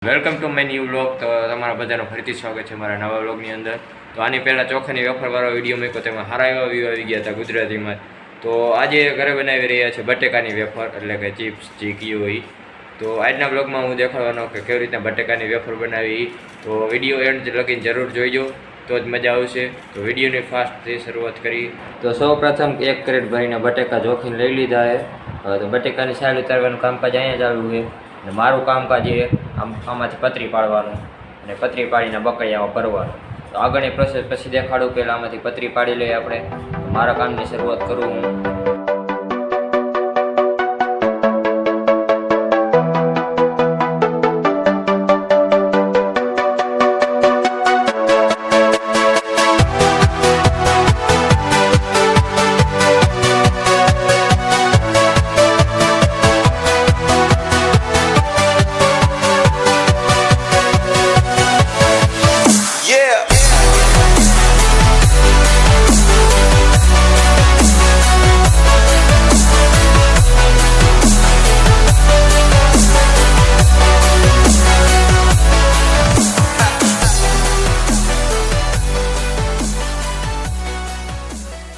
Welcome to my new vlog. તો તમારા બધાનું ફરીથી સ્વાગત છે મારા નવા વ્લોગની અંદર. તો આની પહેલાં ચોખાની વેફરવાળો વિડીયો મૂક્યો, તેમાં સારા એવા વ્યૂ આવી ગયા હતા ગુજરાતીમાં. તો આજે ઘરે બનાવી રહ્યા છે બટેકાની વેફર, એટલે કે ચિપ્સ જે કયો હોય. તો આજના વ્લોગમાં હું દેખાડવાનો કે કેવી રીતના બટેકાની વેફર બનાવી. તો વિડીયો એન્ડ લગીને જરૂર જોઈજો, તો જ મજા આવશે. તો વિડીયોની ફાસ્ટથી શરૂઆત કરી. તો સૌપ્રથમ 1 ક્રેટ ભરીને બટેકા જોખીને લઈ લીધા છે. હવે તો બટેકાની સાઈડ ઉતારવાનું કામકાજ અહીંયા ચાલુ છે. અને મારું કામકાજ એ આમાંથી પતરી પાડવાનું અને પતરી પાડીને બકૈયામાં ભરવાનું. તો આગળની પ્રોસેસ પછી દેખાડું. પહેલાં આમાંથી પતરી પાડી લઈએ આપણે. મારા કામની શરૂઆત કરું હું.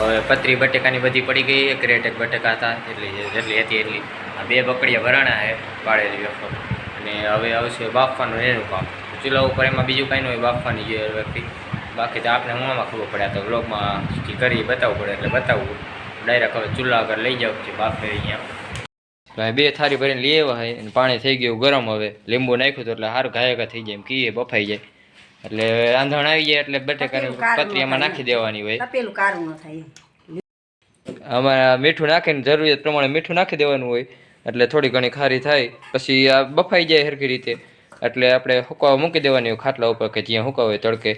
હવે પતરી બટેકાની બધી પડી ગઈ. 1 ક્રેટ બટેકા હતા, જેટલી હતી એટલી. આ 2 બકડીયા ભરાણા છે પાડેલી વેફર. અને હવે આવશે બાફવાનું એનું કામ. ચૂલા ઉપર એમાં બીજું કાંઈ ન હોય, બાફવાની જે વ્યક્તિ. બાકી તો આપણે હું આમાં ખબર પડે, તો વ્લોગમાં કરી બતાવવું પડે એટલે બતાવવું. ડાયરેક્ટ હવે ચૂલા આગળ લઈ જાવ છે બાફે અહીંયા. 2 થાળી ભરીને લઈ આવ્યા હોય અને પાણી થઈ ગયું ગરમ. હવે લીંબુ નાખ્યું તો એટલે સારું ઘાયગા થઈ જાય, એમ કીએ બફાઈ જાય. એટલે આંધણ આવી જાય એટલે બટેકાની પતરી એમાં નાખી દેવાની હોય. આમાં મીઠું નાખીને જરૂરિયાત પ્રમાણે મીઠું નાખી દેવાનું હોય, એટલે થોડી ઘણી ખારી થાય. પછી આ બફાઈ જાય સરખી રીતે, એટલે આપણે હુકાવા મૂકી દેવાની હોય ખાટલા ઉપર, કે જ્યાં હુકાવ હોય તડકે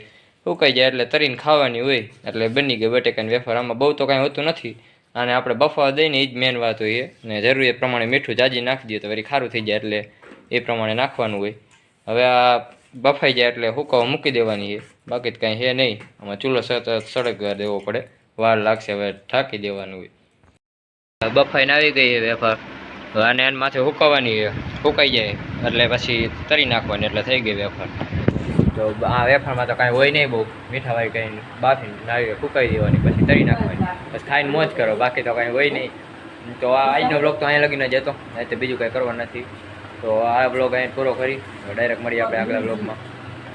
સુકાઈ જાય એટલે તરીને ખાવાની હોય. એટલે બની ગઈ બટેકાની વેફર. આમાં બહુ તો કાંઈ હોતું નથી. અને આપણે બફાવા દઈને એ જ મેન વાત હોય. ને જરૂરિયાત પ્રમાણે મીઠું જાજી નાખી દઈએ તો વળી ખારું થઈ જાય, એટલે એ પ્રમાણે નાખવાનું હોય. હવે આ બફાઈ જાય એટલે હુકાવા મૂકી દેવાની છે. બાકી તો કાંઈ છે નહીં. આમાં ચૂલો સળગવા દેવો પડે, વાર લાગશે. હવે ઢાંકી દેવાનું હોય. બફાઈને આવી ગઈ છે વેફર. અને એના માથે હુકાવાની છે. સુકાઈ જાય એટલે પછી તરી નાખવાની, એટલે થઈ ગઈ વેફર. તો આ વેફરમાં તો કાંઈ હોય નહીં બહુ મીઠા વાળી, કંઈ બાફીને નાવી સુકાઈ દેવાની, પછી તરી નાખવાની, પછી ખાઈને મોજ કરો. બાકી તો કાંઈ હોય નહીં. તો આ આજનો બ્લોગ તો અહીંયા લગીને જતો, તો બીજું કાંઈ કરવા નથી. તો આ બ્લોગ અહીં પૂરો કરી ડાયરેક્ટ મળીએ આપણે આગલા બ્લોગમાં.